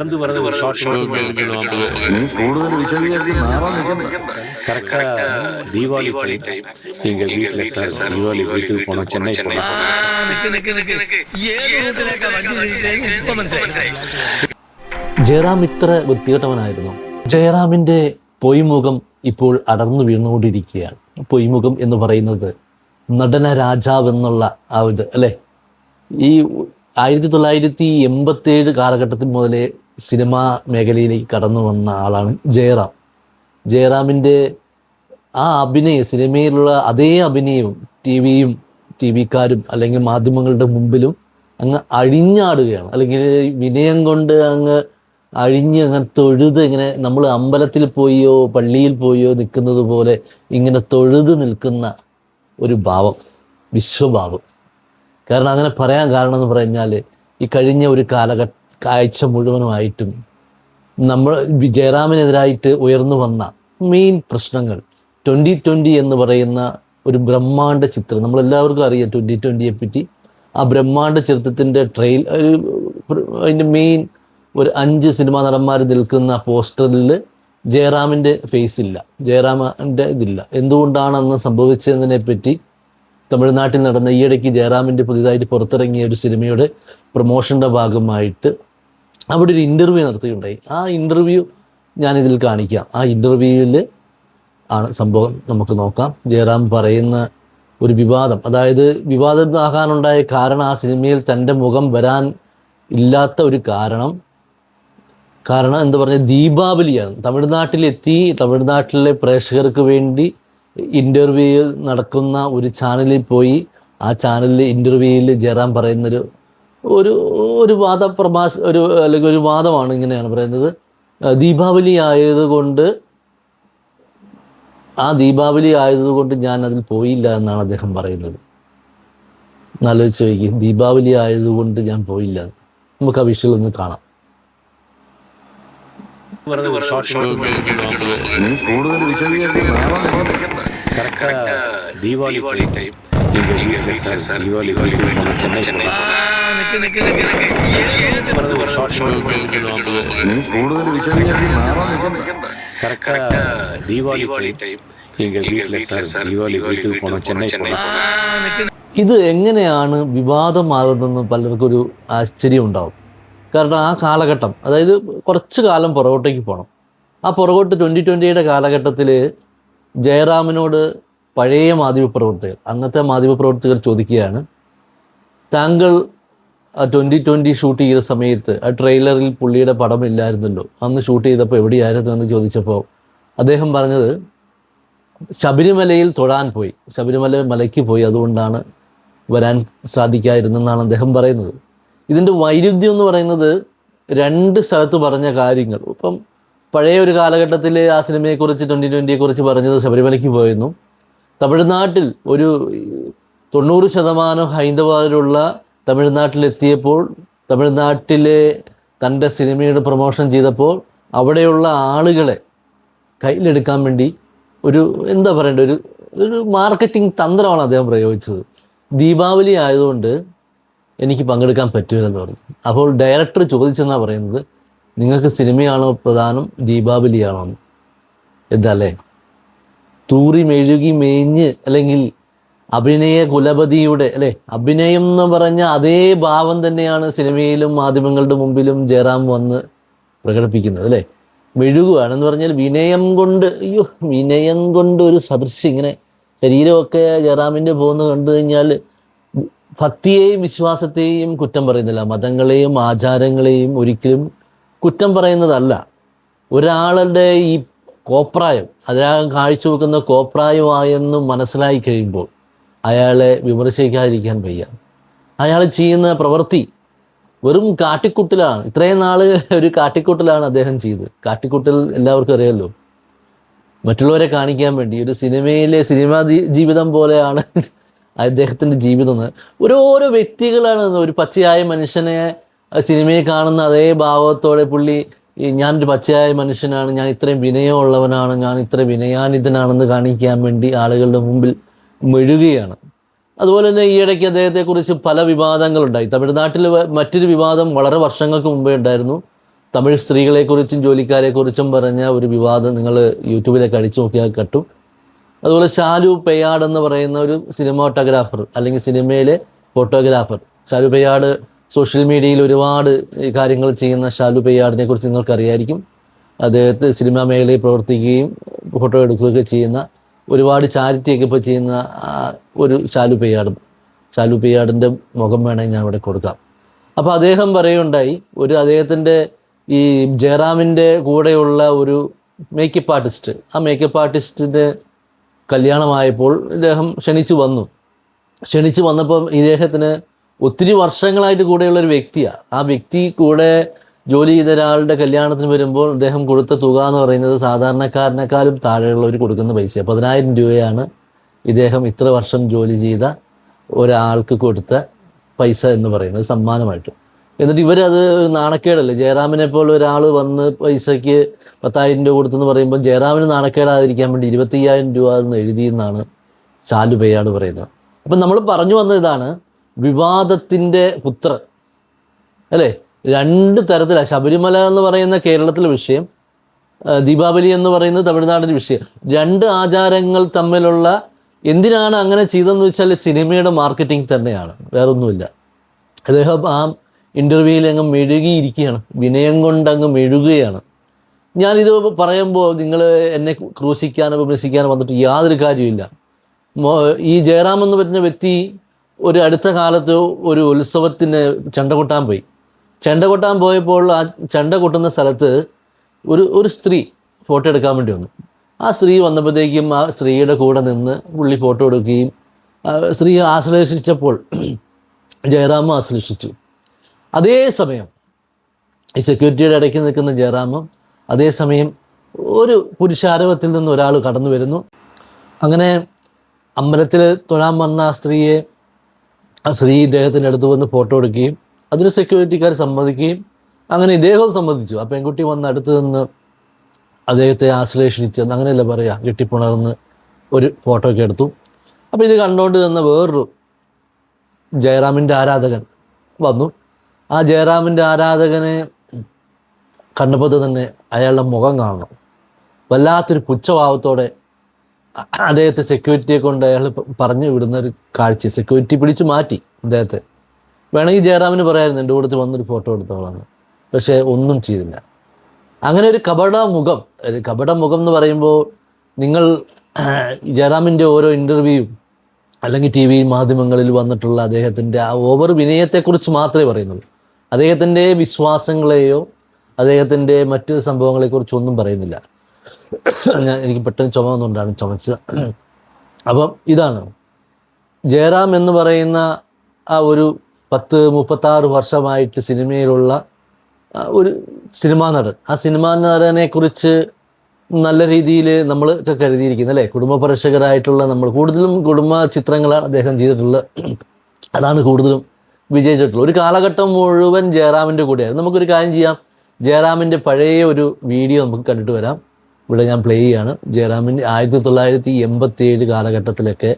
നീ കൂടുതൽ വിശദീകരിച്ച് മാറാൻ നിൽക്കണ്ട. தீபாவளி டைம் எங்க வீட்டுல சார் தீபாவளி வீட்டுக்கு போனோம், சென்னை போனோம். ജയറാം ഇത്ര വൃത്തികെട്ടവനായിരുന്നു? ജയറാമിൻ്റെ പൊയ്മുഖം ഇപ്പോൾ അടർന്നു വീണുകൊണ്ടിരിക്കുകയാണ്. പൊയ്മുഖം എന്ന് പറയുന്നത് നടന രാജാവ് എന്നുള്ള ആ ഇത് അല്ലേ, ഈ 1987 കാലഘട്ടത്തിൽ മുതലേ സിനിമാ മേഖലയിലേക്ക് കടന്നു വന്ന ആളാണ് ജയറാം. ജയറാമിൻ്റെ ആ അഭിനയം, സിനിമയിലുള്ള അതേ അഭിനയവും ടി വിക്കാരും അല്ലെങ്കിൽ മാധ്യമങ്ങളുടെ മുമ്പിലും അങ്ങ് അഴിഞ്ഞാടുകയാണ്. അല്ലെങ്കിൽ വിനയം കൊണ്ട് അങ്ങ് അങ്ങനെ തൊഴുത്, ഇങ്ങനെ നമ്മൾ അമ്പലത്തിൽ പോയോ പള്ളിയിൽ പോയോ നിൽക്കുന്നത് പോലെ ഇങ്ങനെ തൊഴുത് നിൽക്കുന്ന ഒരു ഭാവം, വിശ്വഭാവം. കാരണം അങ്ങനെ പറയാൻ കാരണം എന്ന് പറഞ്ഞാൽ ഈ കഴിഞ്ഞ ഒരു കാഴ്ച മുഴുവനുമായിട്ടും നമ്മൾ ജയറാമിനെതിരായിട്ട് ഉയർന്നു വന്ന മെയിൻ പ്രശ്നങ്ങൾ 2020 എന്ന് പറയുന്ന ഒരു ബ്രഹ്മാണ്ഡ ചിത്രം, നമ്മളെല്ലാവർക്കും അറിയാം 2020യെ പറ്റി. ആ ബ്രഹ്മാണ്ഡ ചിത്രത്തിൻ്റെ അതിൻ്റെ മെയിൻ ഒരു 5 സിനിമാ നടന്മാർ നിൽക്കുന്ന പോസ്റ്ററിൽ ജയറാമിൻ്റെ ഫേസ് ഇല്ല, ജയറാമിൻ്റെ ഇതില്ല. എന്തുകൊണ്ടാണ് അന്ന് സംഭവിച്ചതിനെ പറ്റി തമിഴ്നാട്ടിൽ നടന്ന ഈയിടയ്ക്ക് ജയറാമിൻ്റെ പുതിയതായിട്ട് പുറത്തിറങ്ങിയ ഒരു സിനിമയുടെ പ്രൊമോഷൻ്റെ ഭാഗമായിട്ട് അവിടെ ഒരു ഇൻ്റർവ്യൂ നടത്തുകയുണ്ടായി. ആ ഇൻ്റർവ്യൂ ഞാനിതിൽ കാണിക്കാം. ആ ഇൻ്റർവ്യൂവിൽ ആണ് സംഭവം, നമുക്ക് നോക്കാം. ജയറാം പറയുന്ന ഒരു വിവാദം, അതായത് വിവാദമാകാനുണ്ടായ കാരണം, ആ സിനിമയിൽ തൻ്റെ മുഖം വരാൻ ഇല്ലാത്ത ഒരു കാരണം എന്താ പറഞ്ഞാൽ ദീപാവലിയാണ്. തമിഴ്നാട്ടിലെ പ്രേക്ഷകർക്ക് വേണ്ടി ഇൻ്റർവ്യൂ നടക്കുന്ന ഒരു ചാനലിൽ പോയി ആ ചാനലിൽ ഇൻ്റർവ്യൂവിൽ ജയറാം പറയുന്നൊരു ഒരു അല്ലെങ്കിൽ ഒരു വാദമാണ്. ഇങ്ങനെയാണ് പറയുന്നത്, ദീപാവലി ആയതുകൊണ്ട് ഞാൻ അതിൽ പോയില്ല എന്നാണ് അദ്ദേഹം പറയുന്നത്. ആലോചിച്ച് നോക്കി, ദീപാവലി ആയതുകൊണ്ട് ഞാൻ പോയില്ല. നമുക്ക് ആ വിഷയം ഒന്ന് കാണാം. നീ കൂടുതൽ വിശദീകരിച്ച് മാറാൻ നിൽക്കണ്ട. தீபாவளி டைம் எங்க வீட்டுல சார் தீபாவளி வீட்டுக்கு போனோம், சென்னை போனோம். നീ കൂടുതൽ വിശദീകരിച്ച് മാറാൻ നിൽക്കണ്ട. தீபாவளி டைம் எங்க வீட்டுல சார் தீபாவளി வீட்டுக்கு போனோம், சென்னை போனோம். ഇത് എങ്ങനെയാണ് വിവാദമാകുന്നതെന്ന് പലർക്കും ഒരു ആശ്ചര്യം ഉണ്ടാവും. കാരണം ആ കാലഘട്ടം, അതായത് കുറച്ച് കാലം പുറകോട്ടേക്ക് പോകണം. ആ പുറകോട്ട് 2020യുടെ കാലഘട്ടത്തിൽ ജയറാമിനോട് പഴയ അന്നത്തെ മാധ്യമപ്രവർത്തകർ ചോദിക്കുകയാണ്, താങ്കൾ 2020 ഷൂട്ട് ചെയ്ത സമയത്ത് ആ ട്രെയിലറിൽ പുള്ളിയുടെ പടം ഇല്ലായിരുന്നല്ലോ, അന്ന് ഷൂട്ട് ചെയ്തപ്പോൾ എവിടെയായിരുന്നു എന്ന് ചോദിച്ചപ്പോൾ അദ്ദേഹം പറഞ്ഞത് ശബരിമലയിൽ തൊഴാൻ പോയി, മലയ്ക്ക് പോയി, അതുകൊണ്ടാണ് വരാൻ സാധിക്കാതിരുന്നെന്നാണ് അദ്ദേഹം പറയുന്നത്. ഇതിൻ്റെ വൈരുദ്ധ്യം എന്ന് പറയുന്നത് 2 സ്ഥലത്ത് പറഞ്ഞ കാര്യങ്ങൾ. ഇപ്പം പഴയ ഒരു കാലഘട്ടത്തിൽ ആ സിനിമയെക്കുറിച്ച് 2020യെക്കുറിച്ച് പറഞ്ഞത് ശബരിമലയ്ക്ക് പോയിരുന്നു. തമിഴ്നാട്ടിൽ ഒരു 90% ഹൈന്ദവരുള്ള തമിഴ്നാട്ടിലെത്തിയപ്പോൾ, തമിഴ്നാട്ടിലെ തൻ്റെ സിനിമയുടെ പ്രൊമോഷൻ ചെയ്തപ്പോൾ അവിടെയുള്ള ആളുകളെ കയ്യിലെടുക്കാൻ വേണ്ടി എന്താ പറയേണ്ടത്, ഒരു മാർക്കറ്റിംഗ് തന്ത്രമാണ് അദ്ദേഹം പ്രയോഗിച്ചത്. ദീപാവലി ആയതുകൊണ്ട് എനിക്ക് പങ്കെടുക്കാൻ പറ്റുമെന്ന് പറഞ്ഞു. അപ്പോൾ ഡയറക്ടർ ചോദിച്ചെന്നാണ് പറയുന്നത്, നിങ്ങൾക്ക് സിനിമയാണോ പ്രധാനം ദീപാവലിയാണോ എന്തല്ലേ? തൂറി മെഴുകി മേഞ്ഞ്, അല്ലെങ്കിൽ അഭിനയ കുലപതിയുടെ അഭിനയം എന്ന് പറഞ്ഞ അതേ ഭാവം തന്നെയാണ് സിനിമയിലും മാധ്യമങ്ങളുടെ മുമ്പിലും ജയറാം വന്ന് പ്രകടിപ്പിക്കുന്നത് മെഴുകുകയാണെന്ന് പറഞ്ഞാൽ വിനയം കൊണ്ട് ഒരു സദൃശ്യം, ഇങ്ങനെ ശരീരമൊക്കെ ജയറാമിൻ്റെ പോകുന്നത് കണ്ടു കഴിഞ്ഞാൽ ഭക്തിയെയും വിശ്വാസത്തെയും കുറ്റം പറയുന്നില്ല, മതങ്ങളെയും ആചാരങ്ങളെയും ഒരിക്കലും കുറ്റം പറയുന്നതല്ല. ഒരാളുടെ ഈ കോപ്രായം, അയാൾ കാഴ്ചവെക്കുന്ന കോപ്രായമായെന്ന് മനസ്സിലായി കഴിയുമ്പോൾ അയാളെ വിമർശിക്കാതിരിക്കാൻ വയ്യ. അയാൾ ചെയ്യുന്ന പ്രവൃത്തി വെറും കാട്ടിക്കൂട്ടലാണ്. ഇത്രയും നാൾ ഒരു കാട്ടിക്കൂട്ടലാണ് അദ്ദേഹം ചെയ്തത്. കാട്ടിക്കൂട്ടൽ എല്ലാവർക്കും അറിയാമല്ലോ, മറ്റുള്ളവരെ കാണിക്കാൻ വേണ്ടി. ഒരു സിനിമാ ജീവിതം പോലെയാണ് അദ്ദേഹത്തിൻ്റെ ജീവിതം. ഓരോരോ വ്യക്തികളാണ്. ഒരു പച്ചയായ മനുഷ്യനെ സിനിമയെ കാണുന്ന അതേ ഭാവത്തോടെ പുള്ളി, ഞാനൊരു പച്ചയായ മനുഷ്യനാണ്, ഞാൻ ഇത്രയും വിനയമുള്ളവനാണ്, ഞാൻ ഇത്ര വിനയാനിതനാണെന്ന് കാണിക്കാൻ വേണ്ടി ആളുകളുടെ മുമ്പിൽ മെഴുകുകയാണ്. അതുപോലെ തന്നെ ഈയിടയ്ക്ക് അദ്ദേഹത്തെക്കുറിച്ച് പല വിവാദങ്ങളുണ്ടായി. തമിഴ്നാട്ടിൽ മറ്റൊരു വിവാദം വളരെ വർഷങ്ങൾക്ക് മുമ്പേ ഉണ്ടായിരുന്നു. തമിഴ് സ്ത്രീകളെക്കുറിച്ചും ജോലിക്കാരെക്കുറിച്ചും പറഞ്ഞ ഒരു വിവാദം നിങ്ങൾ യൂട്യൂബിലേക്ക് അടിച്ചു നോക്കിയാൽ കട്ടും. അതുപോലെ ശാലു പെയ്യാട് എന്ന് പറയുന്ന ഒരു സിനിമാട്ടോഗ്രാഫർ അല്ലെങ്കിൽ സിനിമയിലെ ഫോട്ടോഗ്രാഫർ. ശാലു പെയ്യാട് സോഷ്യൽ മീഡിയയിൽ ഒരുപാട് കാര്യങ്ങൾ ചെയ്യുന്ന ശാലു പെയ്യാടിനെ കുറിച്ച് നിങ്ങൾക്കറിയായിരിക്കും. അദ്ദേഹത്തെ സിനിമാ മേഖലയിൽ പ്രവർത്തിക്കുകയും ഫോട്ടോ എടുക്കുകയൊക്കെ ചെയ്യുന്ന, ഒരുപാട് ചാരിറ്റിയൊക്കെ ഇപ്പോൾ ചെയ്യുന്ന ഒരു ശാലു പെയ്യാടിൻ്റെ മുഖം വേണമെങ്കിൽ ഞാൻ ഇവിടെ കൊടുക്കാം. അപ്പോൾ അദ്ദേഹം പറയുകയുണ്ടായി, അദ്ദേഹത്തിൻ്റെ ഈ ജയറാമിൻ്റെ കൂടെയുള്ള ഒരു മേക്കപ്പ് ആർട്ടിസ്റ്റ്, ആ മേക്കപ്പ് ആർട്ടിസ്റ്റിൻ്റെ കല്യാണമായപ്പോൾ ഇദ്ദേഹം ക്ഷണിച്ചു വന്നപ്പം ഇദ്ദേഹത്തിന് ഒത്തിരി വർഷങ്ങളായിട്ട് കൂടെയുള്ളൊരു വ്യക്തിയാണ്. ആ വ്യക്തി കൂടെ ജോലി ചെയ്ത ഒരാളുടെ കല്യാണത്തിന് വരുമ്പോൾ അദ്ദേഹം കൊടുത്ത തുക എന്ന് പറയുന്നത് സാധാരണക്കാരനേക്കാളും താഴെയുള്ളവർ കൊടുക്കുന്ന പൈസ. 10,000 രൂപയാണ് ഇദ്ദേഹം ഇത്ര വർഷം ജോലി ചെയ്ത ഒരാൾക്ക് കൊടുത്ത പൈസ എന്ന് പറയുന്നത് സമ്മാനമായിട്ട്. എന്നിട്ട് ഇവരത് നാണക്കേടല്ലേ, ജയറാമിനെ പോലെ ഒരാൾ വന്ന് പൈസയ്ക്ക് 10,000 രൂപ കൊടുത്തെന്ന് പറയുമ്പോൾ ജയറാമിന് നാണക്കേടാതിരിക്കാൻ വേണ്ടി 25,000 രൂപ എന്ന് എഴുതിയെന്നാണ് ശാലു പെയ്യാട് പറയുന്നത്. അപ്പം നമ്മൾ പറഞ്ഞു വന്നത് ഇതാണ്, വിവാദത്തിൻ്റെ പുത്രൻ അല്ലേ. 2 തരത്തിലാണ്. ശബരിമല എന്ന് പറയുന്ന കേരളത്തിലെ വിഷയം, ദീപാവലി എന്ന് പറയുന്നത് തമിഴ്നാടിൻ്റെ വിഷയം. 2 ആചാരങ്ങൾ തമ്മിലുള്ള, എന്തിനാണ് അങ്ങനെ ചെയ്തതെന്ന് വെച്ചാൽ സിനിമയുടെ മാർക്കറ്റിംഗ് തന്നെയാണ്, വേറൊന്നുമില്ല. അദ്ദേഹം ആ ഇൻ്റർവ്യൂവിൽ അങ്ങ് മെഴുകിയിരിക്കുകയാണ്, വിനയം കൊണ്ടങ്ങ് മെഴുകുകയാണ്. ഞാനിത് പറയുമ്പോൾ നിങ്ങൾ എന്നെ ക്രൂശിക്കാനോ വിമർശിക്കാനോ വന്നിട്ട് യാതൊരു കാര്യമില്ല. ഈ ജയറാം എന്ന് പറയുന്ന വ്യക്തി ഒരു അടുത്ത കാലത്ത് ഒരു ഉത്സവത്തിന് ചെണ്ട കൊട്ടാൻ പോയപ്പോൾ ആ ചെണ്ട കൊട്ടുന്ന സ്ഥലത്ത് ഒരു സ്ത്രീ ഫോട്ടോ എടുക്കാൻ വേണ്ടി വന്നു. ആ സ്ത്രീ വന്നപ്പോഴത്തേക്കും ആ സ്ത്രീയുടെ കൂടെ നിന്ന് പുള്ളി ഫോട്ടോ എടുക്കുകയും സ്ത്രീ ആശ്ലേഷിച്ചപ്പോൾ ജയറാമും ആശ്ലേഷിച്ചു. അതേസമയം ഈ സെക്യൂരിറ്റിയുടെ ഇടയ്ക്ക് നിൽക്കുന്ന ജയറാമും അതേസമയം ഒരു പുരുഷാരവത്തിൽ നിന്ന് ഒരാൾ കടന്നു വരുന്നു. അങ്ങനെ അമ്പലത്തിൽ തൊഴാൻ വന്ന ആ സ്ത്രീ ഇദ്ദേഹത്തിൻ്റെ അടുത്ത് വന്ന് ഫോട്ടോ എടുക്കുകയും അതിന് സെക്യൂരിറ്റിക്കാർ സമ്മതിക്കുകയും അങ്ങനെ ഇദ്ദേഹവും സമ്മതിച്ചു. ആ പെൺകുട്ടി വന്ന് അടുത്ത് നിന്ന് അദ്ദേഹത്തെ ആശ്ലേഷിച്ച്, അങ്ങനെയല്ല പറയുക, കെട്ടിപ്പുണർന്ന് ഒരു ഫോട്ടോ ഒക്കെ എടുത്തു. അപ്പോൾ ഇത് കണ്ടുകൊണ്ട് നിന്ന വേറൊരു ജയറാമിൻ്റെ ആരാധകൻ വന്നു. ആ ജയറാമിൻ്റെ ആരാധകനെ കണ്ടപ്പോൾ തന്നെ അയാളുടെ മുഖം കാണണം, വല്ലാത്തൊരു പുച്ഛഭാവത്തോടെ അദ്ദേഹത്തെ സെക്യൂരിറ്റിയെ കൊണ്ട് അയാൾ പറഞ്ഞു വിടുന്ന ഒരു കാഴ്ച. സെക്യൂരിറ്റി പിടിച്ചു മാറ്റി അദ്ദേഹത്തെ. വേണമെങ്കിൽ ജയറാമിന് പറയായിരുന്നു എൻ്റെ കൂടത്തിൽ വന്നൊരു ഫോട്ടോ എടുത്തോളാണ്, പക്ഷേ ഒന്നും ചെയ്തില്ല. അങ്ങനെ ഒരു കപടമുഖം എന്ന് പറയുമ്പോൾ നിങ്ങൾ ജയറാമിൻ്റെ ഓരോ ഇൻ്റർവ്യൂവും അല്ലെങ്കിൽ ടി വി മാധ്യമങ്ങളിൽ വന്നിട്ടുള്ള അദ്ദേഹത്തിൻ്റെ ആ ഓവർ വിനയത്തെക്കുറിച്ച് മാത്രമേ പറയുന്നുള്ളൂ. അദ്ദേഹത്തിൻ്റെ വിശ്വാസങ്ങളെയോ അദ്ദേഹത്തിൻ്റെ മറ്റ് സംഭവങ്ങളെക്കുറിച്ചൊന്നും പറയുന്നില്ല. എനിക്ക് പെട്ടെന്ന് ചുമ വന്നുകൊണ്ടാണ് ചുമച്ചത്. അപ്പം ഇതാണ് ജയറാം എന്ന് പറയുന്ന ആ ഒരു 36 വർഷമായിട്ട് സിനിമയിലുള്ള ഒരു സിനിമാ നടൻ. ആ സിനിമാ നടനെക്കുറിച്ച് നല്ല രീതിയിൽ നമ്മൾ ഒക്കെ കരുതിയിരിക്കുന്നത് അല്ലേ, കുടുംബ പ്രേക്ഷകരായിട്ടുള്ള നമ്മൾ കൂടുതലും കുടുംബ ചിത്രങ്ങളാണ് അദ്ദേഹം ചെയ്തിട്ടുള്ളത്. അതാണ് കൂടുതലും വിജയിച്ചിട്ടുള്ളത്. ഒരു കാലഘട്ടം മുഴുവൻ ജയറാമിൻ്റെ കൂടെയായിരുന്നു. നമുക്കൊരു കാര്യം ചെയ്യാം, ജയറാമിൻ്റെ പഴയ ഒരു വീഡിയോ നമുക്ക് കണ്ടിട്ട് വരാം. ഇവിടെ ഞാൻ പ്ലേ ചെയ്യാണ്. ജയറാമിൻ്റെ 1987 കാലഘട്ടത്തിലൊക്കെ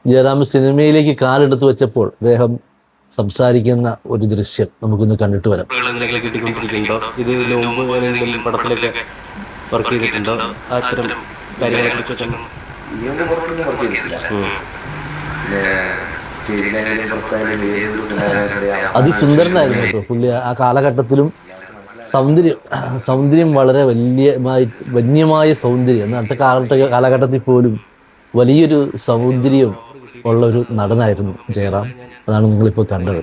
ജയറാം സിനിമയിലേക്ക് കാലെടുത്ത് വെച്ചപ്പോൾ അദ്ദേഹം സംസാരിക്കുന്ന ഒരു ദൃശ്യം നമുക്കൊന്ന് കണ്ടിട്ട് വരാം. ഇത് മുമ്പ് പടത്തിലൊക്കെ വർക്ക് ചെയ്തിട്ടുണ്ടോ? അത്തരം കാര്യങ്ങളെ കുറിച്ചൊക്കെ അതിസുന്ദരനായിരുന്നു കേട്ടോ പുള്ളി. ആ കാലഘട്ടത്തിലും സൗന്ദര്യം വളരെ വന്യമായ സൗന്ദര്യം. അന്നത്തെ കാലഘട്ടത്തിൽ പോലും വലിയൊരു സൗന്ദര്യം ഉള്ളൊരു നടനായിരുന്നു ജയറാം. അതാണ് നിങ്ങളിപ്പോൾ കണ്ടത്.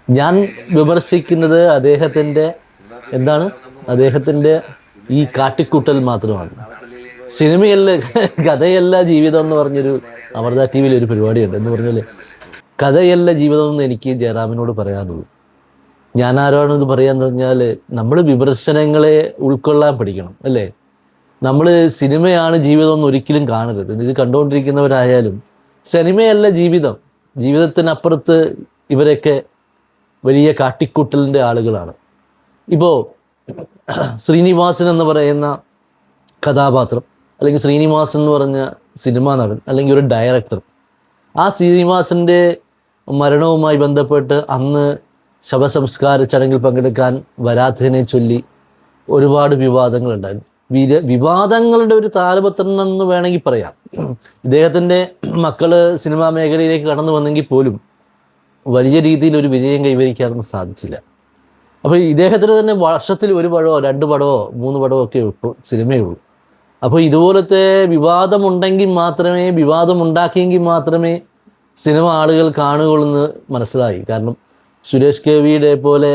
ഞാൻ വിമർശിക്കുന്നത് അദ്ദേഹത്തിൻ്റെ ഈ കാട്ടിക്കൂട്ടൽ മാത്രമാണ്. സിനിമയല്ല, കഥയല്ല ജീവിതം എന്ന് പറഞ്ഞൊരു അമൃത ടി വിയിൽ ഒരു പരിപാടിയുണ്ട്. എന്ന് പറഞ്ഞാൽ കഥയല്ല ജീവിതം എന്ന് എനിക്ക് ജയറാമിനോട് പറയാനുള്ളൂ. ഞാൻ ആരാണ് ഇത് പറയാന്ന് പറഞ്ഞാൽ, നമ്മൾ വിമർശനങ്ങളെ ഉൾക്കൊള്ളാൻ പഠിക്കണം അല്ലേ. നമ്മൾ സിനിമയാണ് ജീവിതം എന്ന് ഒരിക്കലും കാണരുത്. ഇത് കണ്ടുകൊണ്ടിരിക്കുന്നവരായാലും സിനിമയല്ല ജീവിതത്തിനപ്പുറത്ത് ഇവരൊക്കെ വലിയ കാട്ടിക്കൂട്ടലിൻ്റെ ആളുകളാണ്. ഇപ്പോൾ ശ്രീനിവാസൻ എന്ന് പറയുന്ന കഥാപാത്രം അല്ലെങ്കിൽ ശ്രീനിവാസൻ എന്ന് പറഞ്ഞ സിനിമാ നടൻ അല്ലെങ്കിൽ ഒരു ഡയറക്ടർ, ആ ശ്രീനിവാസൻ്റെ മരണവുമായി ബന്ധപ്പെട്ട് അന്ന് ശവസംസ്കാര ചടങ്ങിൽ പങ്കെടുക്കാൻ വരാത്തതിനെ ചൊല്ലി ഒരുപാട് വിവാദങ്ങളുണ്ടായിരുന്നു. വിവാദങ്ങളുടെ ഒരു താരപത്രം എന്ന് വേണമെങ്കിൽ പറയാം. ഇദ്ദേഹത്തിൻ്റെ മക്കള് സിനിമാ മേഖലയിലേക്ക് കടന്നു വന്നെങ്കിൽ പോലും വലിയ രീതിയിൽ ഒരു വിജയം കൈവരിക്കാനൊന്നും സാധിച്ചില്ല. അപ്പോൾ ഇദ്ദേഹത്തിന് തന്നെ വർഷത്തിൽ 1 പടമോ 2 പടമോ 3 പടമോ ഒക്കെ സിനിമയുള്ളൂ. അപ്പോൾ ഇതുപോലത്തെ വിവാദമുണ്ടെങ്കിൽ മാത്രമേ, വിവാദമുണ്ടാക്കിയെങ്കിൽ മാത്രമേ സിനിമ ആളുകൾ കാണുകയുള്ളൂ എന്ന് മനസ്സിലായി. കാരണം സുരേഷ് ഗോപിയുടെ പോലെ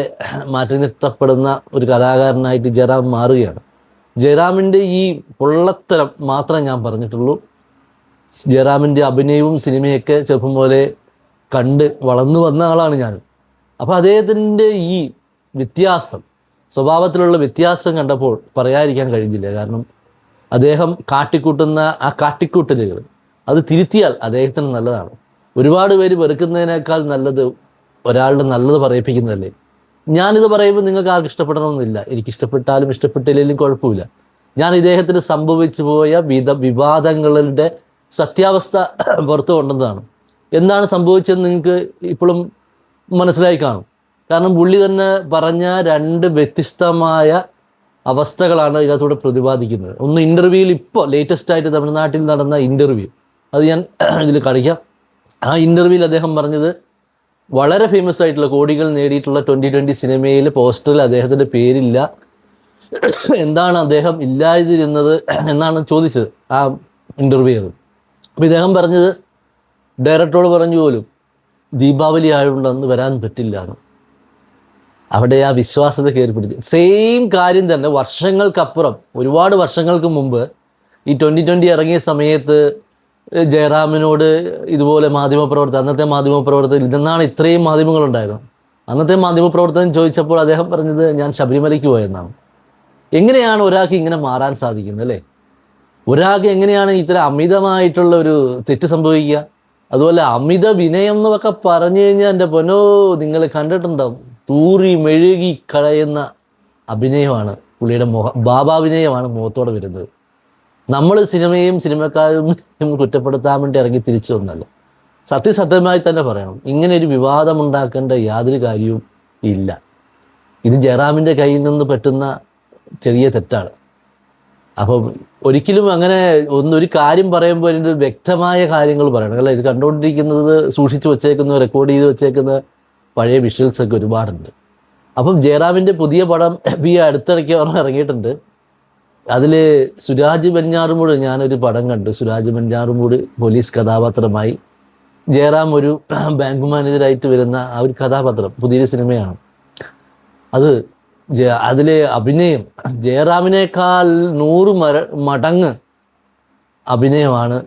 മാറ്റി നിർത്തപ്പെടുന്ന ഒരു കലാകാരനായിട്ട് ജയറാം മാറുകയാണ്. ജയറാമിൻ്റെ ഈ പൊള്ളത്തരം മാത്രമേ ഞാൻ പറഞ്ഞിട്ടുള്ളൂ. ജയറാമിൻ്റെ അഭിനയവും സിനിമയൊക്കെ ചെറുപ്പം പോലെ കണ്ട് വളർന്നു വന്ന ആളാണ് ഞാൻ. അപ്പോൾ അദ്ദേഹത്തിൻ്റെ ഈ വ്യത്യാസം, സ്വഭാവത്തിലുള്ള വ്യത്യാസം കണ്ടപ്പോൾ പറയാതിരിക്കാൻ കഴിഞ്ഞില്ല. കാരണം അദ്ദേഹം കാട്ടിക്കൂട്ടുന്ന ആ കാട്ടിക്കൂട്ടലുകൾ അത് തിരുത്തിയാൽ അദ്ദേഹത്തിന് നല്ലതാണ്. ഒരുപാട് പേര് വെറുക്കുന്നതിനേക്കാൾ നല്ലത് ഒരാളുടെ നല്ലത് പറയിപ്പിക്കുന്നതല്ലേ. ഞാനിത് പറയുമ്പോൾ നിങ്ങൾക്ക് ആർക്കും ഇഷ്ടപ്പെടണമെന്നില്ല. എനിക്ക് ഇഷ്ടപ്പെട്ടാലും ഇഷ്ടപ്പെട്ടില്ലെങ്കിലും കുഴപ്പമില്ല. ഞാൻ ഇദ്ദേഹത്തിന് സംഭവിച്ചു പോയ വിവാദങ്ങളുടെ സത്യാവസ്ഥ പുറത്തു കൊണ്ടതാണ്. എന്താണ് സംഭവിച്ചതെന്ന് നിങ്ങൾക്ക് ഇപ്പോഴും മനസ്സിലായി കാണും. കാരണം പുള്ളി തന്നെ പറഞ്ഞ 2 വ്യത്യസ്തമായ അവസ്ഥകളാണ് ഇതിനകത്തൂടെ പ്രതിപാദിക്കുന്നത്. ഒന്ന് ഇൻ്റർവ്യൂവിൽ ഇപ്പോൾ ലേറ്റസ്റ്റായിട്ട് തമിഴ്നാട്ടിൽ നടന്ന ഇൻ്റർവ്യൂ, അത് ഞാൻ ഇതിൽ കാണിക്കാം. ആ ഇൻ്റർവ്യൂവിൽ അദ്ദേഹം പറഞ്ഞത് വളരെ ഫേമസ് ആയിട്ടുള്ള, കോടികൾ നേടിയിട്ടുള്ള 2020 സിനിമയിൽ പോസ്റ്ററിൽ അദ്ദേഹത്തിൻ്റെ പേരില്ല. എന്താണ് അദ്ദേഹം ഇല്ലാതിരുന്നത് എന്നാണ് ചോദിച്ചത് ആ ഇൻ്റർവ്യൂവിൽ. അപ്പോൾ ഇദ്ദേഹം പറഞ്ഞത്, ഡയറക്ടറോട് പറഞ്ഞു പോലും ദീപാവലി ആയതുകൊണ്ടന്ന് വരാൻ പറ്റില്ല എന്ന്. അവിടെ ആ വിശ്വാസത കയറി പിടിച്ചു. സെയിം കാര്യം തന്നെ വർഷങ്ങൾക്കപ്പുറം, ഒരുപാട് വർഷങ്ങൾക്ക് മുമ്പ് ഈ 2020 ഇറങ്ങിയ സമയത്ത് ജയറാമിനോട് ഇതുപോലെ അന്നത്തെ മാധ്യമപ്രവർത്തകർ, ഇതെന്നാണ് ഇത്രയും മാധ്യമങ്ങളുണ്ടായിരുന്നു, അന്നത്തെ മാധ്യമപ്രവർത്തകൻ ചോദിച്ചപ്പോൾ അദ്ദേഹം പറഞ്ഞത് ഞാൻ ശബരിമലയ്ക്ക് പോയെന്നാണ്. എങ്ങനെയാണ് ഒരാൾക്ക് ഇങ്ങനെ മാറാൻ സാധിക്കുന്നത് അല്ലേ? ഒരാൾക്ക് എങ്ങനെയാണ് ഇത്തരം അമിതമായിട്ടുള്ള ഒരു തെറ്റ് സംഭവിക്കുക? അതുപോലെ അമിത വിനയം എന്നൊക്കെ പറഞ്ഞു കഴിഞ്ഞാൽ എൻ്റെ പൊന്നോ, നിങ്ങൾ കണ്ടിട്ടുണ്ടാവും, തൂറി മെഴുകി കളയുന്ന അഭിനയമാണ് പുള്ളിയുടെ ഭാവാഭിനയമാണ് മുഖത്തോടെ വരുന്നത്. നമ്മൾ സിനിമയും സിനിമക്കാരും കുറ്റപ്പെടുത്താൻ വേണ്ടി ഇറങ്ങി തിരിച്ചു വന്നല്ല. സത്യസത്യമായി തന്നെ പറയണം, ഇങ്ങനെ ഒരു വിവാദമുണ്ടാക്കേണ്ട യാതൊരു കാര്യവും ഇല്ല. ഇത് ജയറാമിൻ്റെ കയ്യിൽ നിന്ന് പറ്റുന്ന ചെറിയ തെറ്റാണ്. അപ്പം ഒരിക്കലും അങ്ങനെ ഒരു കാര്യം പറയുമ്പോൾ അതിൻ്റെ വ്യക്തമായ കാര്യങ്ങൾ പറയണം. അല്ല, ഇത് കണ്ടുകൊണ്ടിരിക്കുന്നത്, സൂക്ഷിച്ച് വെച്ചേക്കുന്ന, റെക്കോർഡ് ചെയ്ത് വെച്ചേക്കുന്ന പഴയ വിഷ്വൽസൊക്കെ ഒരുപാടുണ്ട്. അപ്പം ജയറാമിൻ്റെ പുതിയ പടം ഈ അടുത്തിടയ്ക്ക് ഇറങ്ങിയിട്ടുണ്ട്. അതിൽ സുരാജ് വെഞ്ഞാറുമൂട്, ഞാനൊരു പടം കണ്ടു. സുരാജ് വെഞ്ഞാറുമൂട് പോലീസ് കഥാപാത്രമായി, ജയറാം ഒരു ബാങ്ക് മാനേജറായിട്ട് വരുന്ന ആ ഒരു കഥാപാത്രം, പുതിയൊരു സിനിമയാണ് അത്. അതിലെ അഭിനയം ജയറാമിനേക്കാൾ 100 മടങ്ങ് അഭിനയമാണ്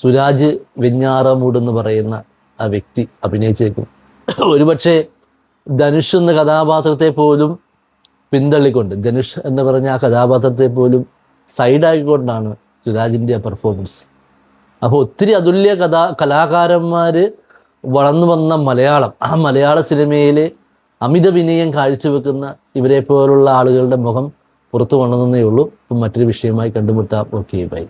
സുരാജ് വെഞ്ഞാറമൂട് എന്ന് പറയുന്ന ആ വ്യക്തി അഭിനയിച്ചേക്കും. ഒരുപക്ഷെ ധനുഷ് എന്ന കഥാപാത്രത്തെ പോലും പിന്തള്ളിക്കൊണ്ട്, ധനുഷ് എന്ന് പറഞ്ഞ ആ കഥാപാത്രത്തെ പോലും സൈഡാക്കിക്കൊണ്ടാണ് സുരാജിൻ്റെ ആ പെർഫോമൻസ്. അപ്പോൾ ഒത്തിരി അതുല്യ കലാകാരന്മാർ വളർന്നു വന്ന ആ മലയാള സിനിമയിൽ അമിത വിനയം കാഴ്ചവെക്കുന്ന ഇവരെ പോലുള്ള ആളുകളുടെ മുഖം പുറത്തു കൊണ്ടുവന്നേ ഉള്ളൂ. മറ്റൊരു വിഷയമായി കണ്ടുമുട്ടാം. Okay, by.